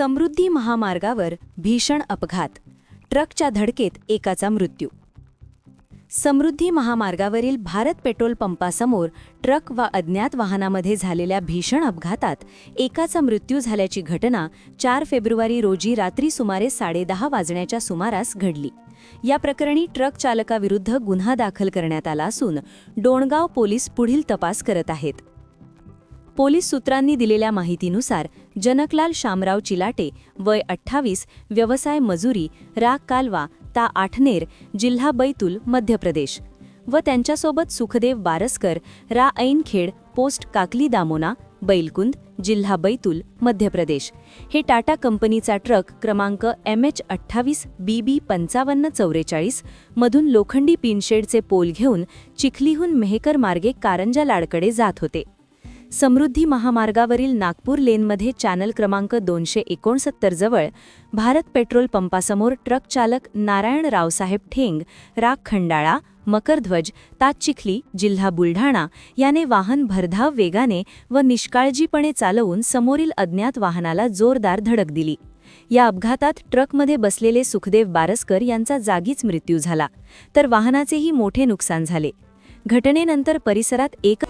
समृद्धी महामार्गावर भीषण अपघात, ट्रकच्या धडकेत एकाचा मृत्यू. समृद्धी महामार्गावरील भारत पेट्रोल पंपासमोर ट्रक व अज्ञात वाहनामध्ये झालेल्या भीषण अपघातात एकाचा मृत्यू झाल्याची घटना 4 फेब्रुवारी रोजी रात्री सुमारे 10:30 वाजण्याच्या सुमारास घडली. या प्रकरणी ट्रक चालकाविरुद्ध गुन्हा दाखल करण्यात आला असून डोणगाव पोलीस पुढील तपास करत आहेत. पोलीस सूत्रांनी दिलेल्या माहितीनुसार जनकलाल शामराव चिलाटे, वय 28, व्यवसाय मजुरी, राग कालवा, ता आठनेर, जिल्हा बैतूल, मध्य प्रदेश व त्यांच्यासोबत सुखदेव बारसकर, रा ऐनखेड, पोस्ट काकली दामोना, बैलकुंद, जिल्हा बैतूल, मध्य प्रदेश हे टाटा कंपनीचा ट्रक क्रमांक MH28 BB 5544 मधून लोखंडी पिनशेडचे पोल घेऊन चिखलीहून मेहकर मार्गे कारंजा लाडकडे जात होते. समृद्धी महामार्गावरील नागपूर लेनमध्ये चॅनल क्रमांक 269 जवळ भारत पेट्रोल पंपासमोर ट्रक चालक नारायण रावसाहेब ठेंग, राग खंडाळा, मकरध्वज, ता चिखली, जिल्हा बुलढाणा याने वाहन भरधाव वेगाने व निष्काळजीपणे चालवून समोरील अज्ञात वाहनाला जोरदार धडक दिली. या अपघातात ट्रकमध्ये बसलेले सुखदेव बारसकर यांचा जागीच मृत्यू झाला, तर वाहनाचेही मोठे नुकसान झाले. घटनेनंतर परिसरात एक